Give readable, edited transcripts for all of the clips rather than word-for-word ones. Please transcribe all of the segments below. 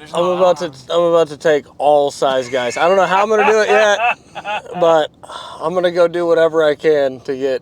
There's I'm no about to take all size guys. I don't know how I'm gonna do it yet, but I'm gonna go do whatever I can to get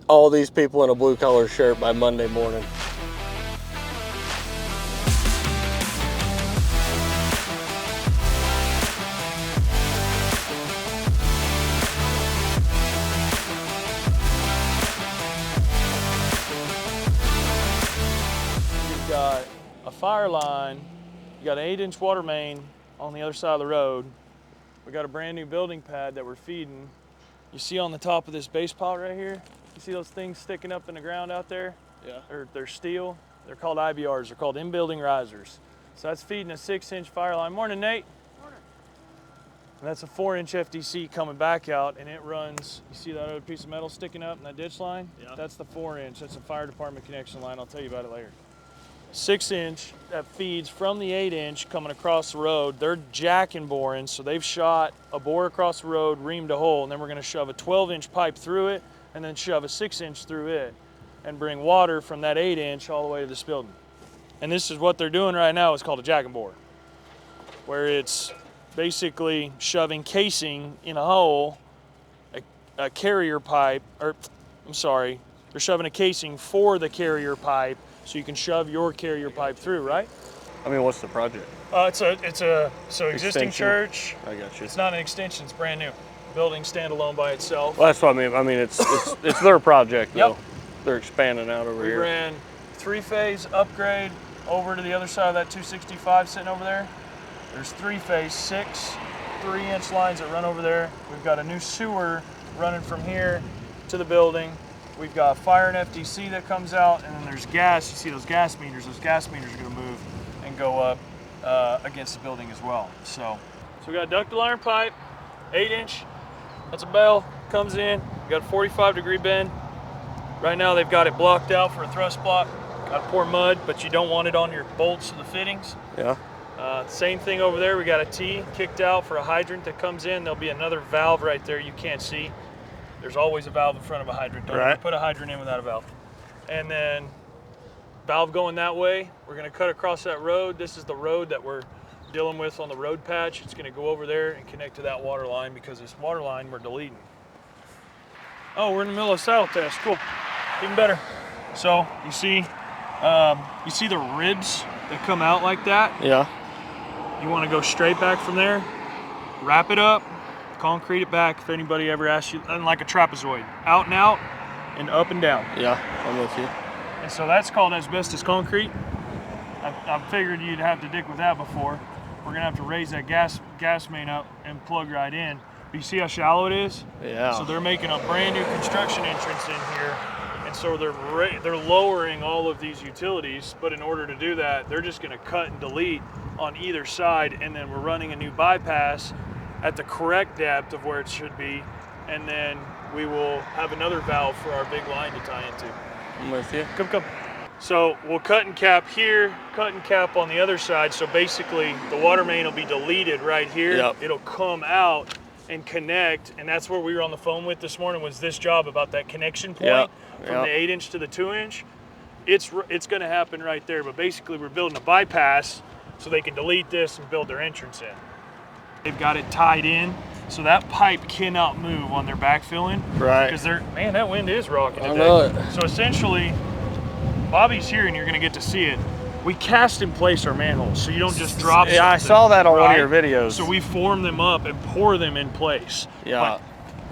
all these people in a blue collar shirt by Monday morning. You've got a fire line, you got an 8-inch water main on the other side of the road. We got a brand new building pad that we're feeding. You see on the top of this base pile right here, you see those things sticking up in the ground out there? Yeah. They're steel. They're called IBRs. They're called in-building risers. So that's feeding a 6-inch fire line. Morning, Nate. Morning. And that's a 4-inch FDC coming back out, and it runs, you see that other piece of metal sticking up in that ditch line? Yeah. That's the 4-inch. That's a fire department connection line. I'll tell you about it later. 6-inch that feeds from the 8-inch coming across the road. They're jack and boring, so they've shot a bore across the road, reamed a hole, and then we're gonna shove a 12-inch pipe through it and then shove a 6-inch through it and bring water from that 8-inch all the way to this building. And this is what they're doing right now. It's called a jack and bore, where it's basically shoving casing in a hole, a carrier pipe, or I'm sorry, they're shoving a casing for the carrier pipe so you can shove your carrier pipe through, right? I mean, what's the project? It's a existing Extension. church. I got you. It's not an extension, it's brand new. Building standalone by itself. Well, that's what I mean. I mean, it's their project though. Yep. They're expanding out over We here. ran 3-phase upgrade over to the other side of that 265 sitting over there. There's 3-phase, 6 3-inch lines that run over there. We've got a new sewer running from here to the building. We've got fire and FDC that comes out, and then there's gas. You see those gas meters. Those gas meters are going to move and go up against the building as well. So we got a ductile iron pipe, 8-inch. That's a bell, comes in. We got a 45-degree bend. Right now they've got it blocked out for a thrust block. Got to pour mud, but you don't want it on your bolts of the fittings. Yeah. Same thing over there. We got a T kicked out for a hydrant that comes in. There'll be another valve right there you can't see. There's always a valve in front of a hydrant. Don't ever put a hydrant in without a valve. And then valve going that way. We're going to cut across that road. This is the road that we're dealing with on the road patch. It's going to go over there and connect to that water line because this water line we're deleting. Oh, we're in the middle of a saddle test. Cool. Even better. So you see the ribs that come out like that? Yeah. You want to go straight back from there, wrap it up, concrete it back. If anybody ever asks you, like a trapezoid, out and out and up and down. Yeah, I'm with you. And so that's called asbestos concrete. I figured you'd have to dig with that before. We're gonna have to raise that gas main up and plug right in. But you see how shallow it is? Yeah. So they're making a brand new construction entrance in here. And so they're lowering all of these utilities, but in order to do that, they're just gonna cut and delete on either side, and then we're running a new bypass at the correct depth of where it should be, and then we will have another valve for our big line to tie into. I'm with you. Come. So we'll cut and cap here, cut and cap on the other side, so basically the water main will be deleted right here. Yep. It'll come out and connect, and that's where we were on the phone with this morning, was this job about that connection point from the 8-inch to the 2-inch. It's gonna happen right there, but basically we're building a bypass so they can delete this and build their entrance in. They've got it tied in, so that pipe cannot move on their backfilling. Right. Because man, that wind is rocking today. I know it. So essentially, Bobby's here and you're gonna get to see it. We cast in place our manholes, so you don't just drop Yeah, I something, saw that on one right? of your videos. So we form them up and pour them in place. Yeah.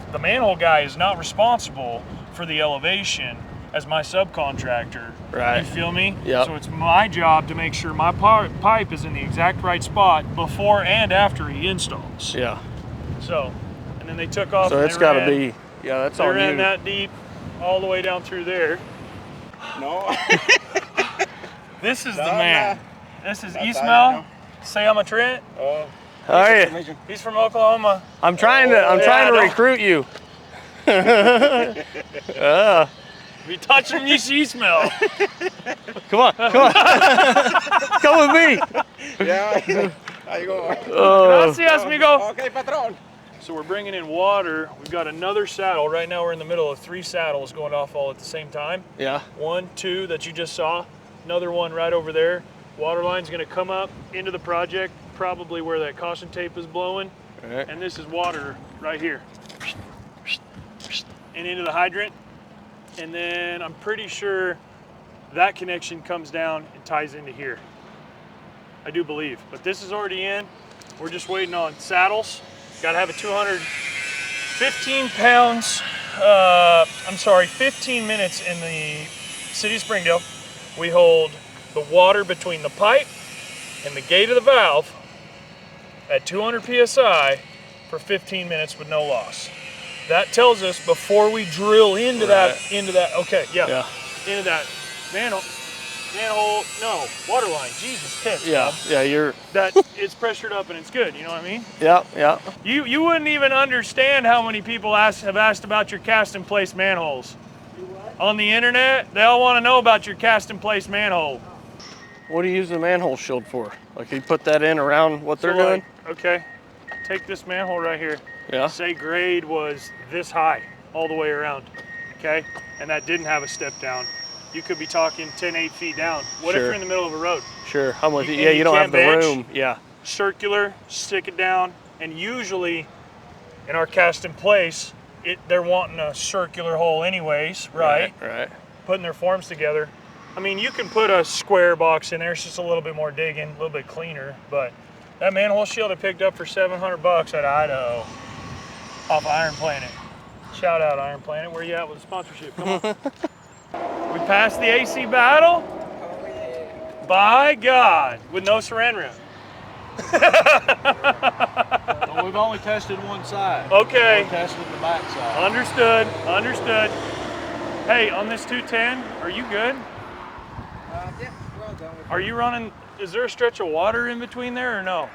But the manhole guy is not responsible for the elevation as my subcontractor. Right. You feel me? Yep. So it's my job to make sure my pipe is in the exact right spot before and after he installs. Yeah. So, and then they took off. So and it's they got to ran- be, yeah, that's They on ran you. that deep all the way down through there. No. This is the No, man. no. This is That's Ismail. all right, Say I'm a Trent. Oh. How are you? He's from Oklahoma. I'm trying to recruit you. Be touching me, she smell. Come on. Come with me. Yeah. How you going? Gracias, amigo. Okay, patron. So we're bringing in water. We've got another saddle. Right now we're in the middle of 3 saddles going off all at the same time. Yeah. 1, 2 that you just saw. Another one right over there. Water line's gonna come up into the project, probably where that caution tape is blowing. Right. And this is water right here. And into the hydrant. And then I'm pretty sure that connection comes down and ties into here. I do believe, but this is already in. We're just waiting on saddles. Gotta have a 215 pounds, 15 minutes in the city of Springdale. We hold the water between the pipe and the gate of the valve at 200 PSI for 15 minutes with no loss. That tells us before we drill into that, into that manhole, no, water line, Jesus Christ. That it's pressured up and it's good, you know what I mean? Yeah. You wouldn't even understand how many people have asked about your cast in place manholes. On the internet, they all want to know about your cast in place manhole. What do you use the manhole shield for? Like you put that in around what they're doing? Okay, take this manhole right here. Yeah. Say grade was this high all the way around, okay? And that didn't have a step down. You could be talking 10, 8 feet down. What if you're in the middle of a road? Sure, I'm with you. Yeah, you don't have the room. Yeah. Circular, stick it down, and usually in our cast in place, they're wanting a circular hole anyways, right? Right. Putting their forms together. I mean, you can put a square box in there. It's just a little bit more digging, a little bit cleaner. But that manhole shield I picked up for $700 at Idaho off Iron Planet. Shout out Iron Planet. Where you at with the sponsorship? Come on. We passed the AC battle. By God, with no saran wrap. Well, we've only tested one side. Okay. We tested the back side. Understood. Hey, on this 210, are you good? Yeah, we're all done with Are you running, is there a stretch of water in between there or no?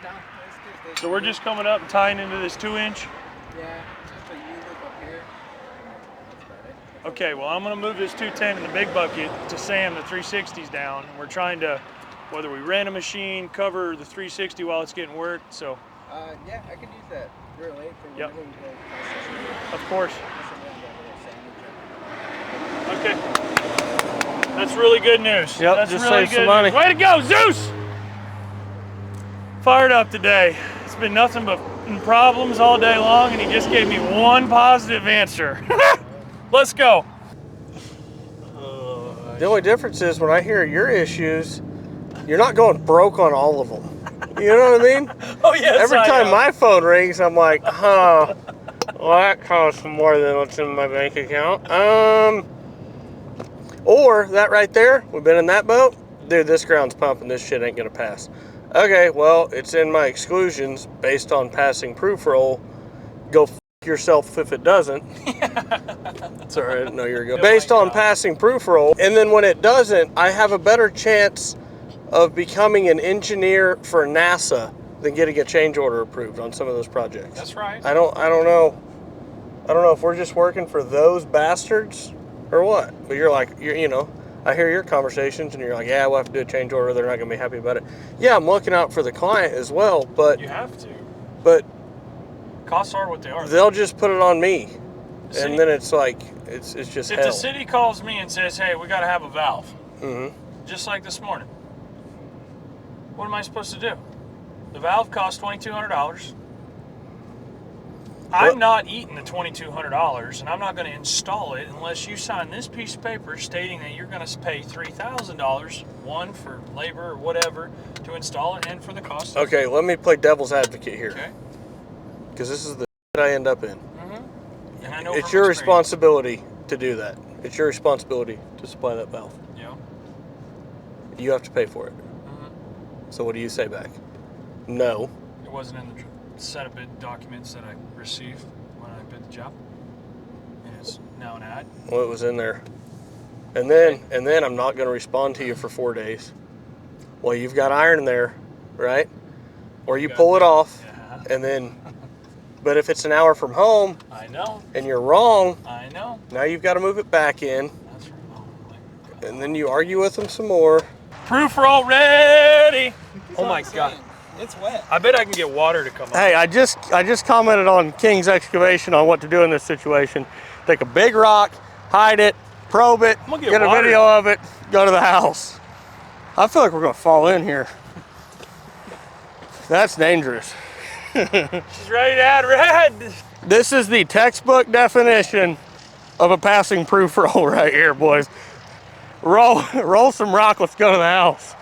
No, it's just So we're just coming up and tying into this 2-inch? Yeah, just a U-loop up here. That's about it. Okay, well, I'm gonna move this 210 in the big bucket to Sam, the 360's down. And we're trying to, whether we rent a machine, cover the 360 while it's getting worked, so. Yeah, I could use that real late for Yep. whenever we go process it. Of course. That's a little sandwich. Okay. That's really good news. Yep, That's just really save some good money. news. Way to go, Zeus! Fired up today. It's been nothing but problems all day long, and he just gave me one positive answer. Let's go. The only difference is when I hear your issues, you're not going broke on all of them. You know what I mean? Oh, yes, Every time my phone rings, I'm like, well, that costs more than what's in my bank account. Or that right there, we've been in that boat. Dude, this ground's pumping, this shit ain't gonna pass. Okay, well, it's in my exclusions based on passing proof roll. Go f yourself if it doesn't. Sorry, I didn't know you were going. Based on passing proof roll. And then when it doesn't, I have a better chance of becoming an engineer for NASA than getting a change order approved on some of those projects. That's right. I don't know if we're just working for those bastards or what. But you're like, you know, I hear your conversations and you're like, yeah, we'll have to do a change order. They're not going to be happy about it. Yeah, I'm looking out for the client as well, but You have to. but Costs are what they are. they'll just put it on me. City- And then it's like, it's just If hell. the city calls me and says, hey, we got to have a valve, Mm-hmm. just like this morning, what am I supposed to do? The valve costs $2,200. I'm not eating the $2,200, and I'm not going to install it unless you sign this piece of paper stating that you're going to pay $3,000, one for labor or whatever, to install it, and for the cost. Okay, let me play devil's advocate here. Okay. Because this is the shit I end up in. Mm-hmm. And I know It's from your experience. responsibility to do that. It's your responsibility to supply that valve. Yeah. You have to pay for it. Mm-hmm. So what do you say back? No. It wasn't in the set of bid documents that I received when I bid the job, and it's now an ad. Well, it was in there. And then I'm not going to respond to you for 4 days. Well, you've got iron in there, right? Or you pull it off, Yeah. and then. But if it's an hour from home I know. and you're wrong, I know. now you've got to move it back in, That's right. and then you argue with them some more. Proof roll ready. Oh my That's what I'm God. saying. It's wet. I bet I can get water to come up. Hey, I just commented on King's Excavation on what to do in this situation. Take a big rock, hide it, probe it, I'm gonna get get a water. video of it, go to the house. I feel like we're gonna fall in here. That's dangerous. She's ready to add red. This is the textbook definition of a passing proof roll right here, boys. Roll some rock, let's go to the house.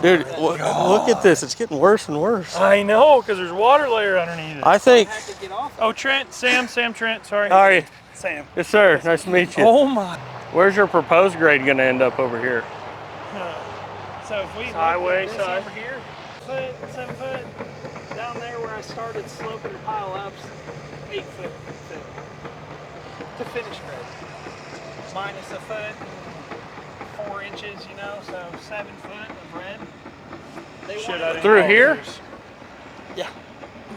Dude, look at this, it's getting worse and worse. I know, because there's water layer underneath it. I think, Have to get off. Oh, Trent, Sam Trent, sorry. sorry. Sam. Yes, sir, nice to meet you. Oh my. Where's your proposed grade gonna end up over here? So if we Highway look at this side. over here, 7 foot, down there where I started sloping the pile up, 8 foot to finish grade. Minus a foot, 4 inches, you know, so 7 foot of red. They Shit, want I it didn't Through know here? this. Yeah,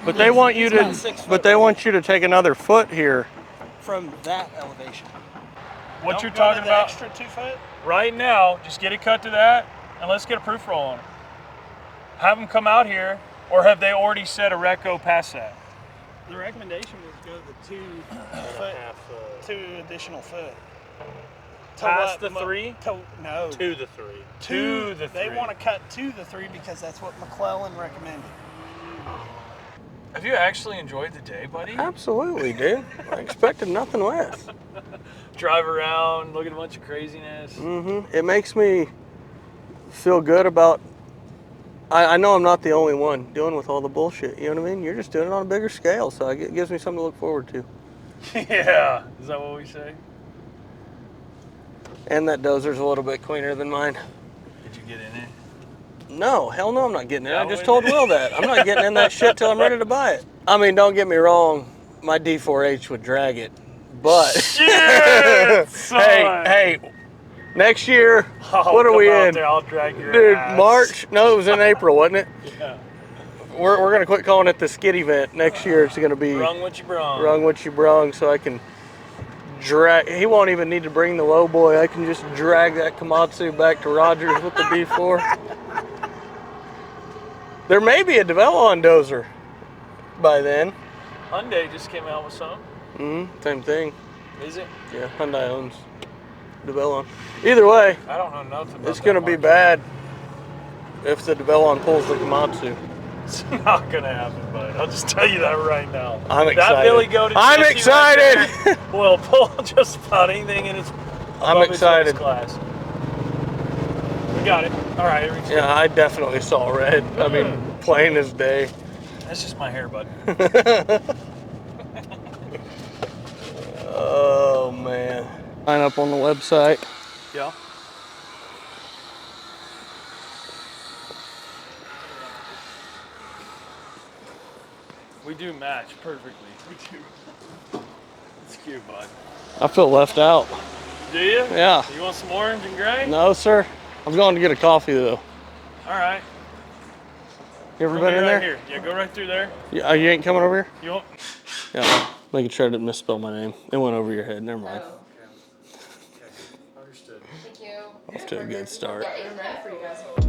But they want you It's to, about 6 foot but they want you to take another foot here. from that elevation. What Don't you're go talking to the about extra 2 foot. right now, just get it cut to that and let's get a proof roll on it. Have them come out here, or have they already set a reco past that? The recommendation was go the 2 foot, 2 additional foot. To Past what the 3? No. To the 3. To the They 3. want to cut to the 3 because that's what McClellan recommended. Have you actually enjoyed the day, buddy? Absolutely, dude. I expected nothing less. Drive around, look at a bunch of craziness. It makes me feel good about, I know I'm not the only one dealing with all the bullshit, you know what I mean? You're just doing it on a bigger scale, so it gives me something to look forward to. Yeah, is that what we say? And that dozer's a little bit cleaner than mine. Did you get in it? No, hell no, I'm not getting in it. I No, just it- to Will that. I'm not getting in that shit till I'm ready to buy it. I mean, don't get me wrong, my D4H would drag it, but Shit, son. hey, next year, Oh, what are come we out in? there, I'll drag your Dude, ass. March? No, it was in April, wasn't it? Yeah. We're gonna quit calling it the skid event. Next year it's gonna be Brung what you brung. Rung what you brung, so I can drag. He won't even need to bring the low boy. I can just drag that Komatsu back to Rogers with the D4. There may be a Develon dozer by then. Hyundai just came out with some. Same thing. Is it? Yeah, Hyundai owns Develon. Either way, I don't know nothing about it's gonna that be market. bad if the Develon pulls the Komatsu. It's not gonna happen, bud. I'll just tell you that right now. I'm That excited. Billy Goat I'm Jesse excited. right there will pull just about anything in its. I'm above its excited. class. We got it. All right, everything's Yeah, I definitely saw red. I mean, plain as day. good. That's just my hair, bud. Oh man. Sign up on the website. Yeah. We do match perfectly. We do. It's cute, bud. I feel left out. Do you? Yeah. You want some orange and gray? No, sir. I'm going to get a coffee though. All right. You ever Come been in right there? Here. Yeah, go right through there. You ain't coming over here? You want? Yeah. Making sure I didn't misspell my name. It went over your head. Never mind. Understood. Thank you. Off to a good start. Yeah, I'm ready for you guys.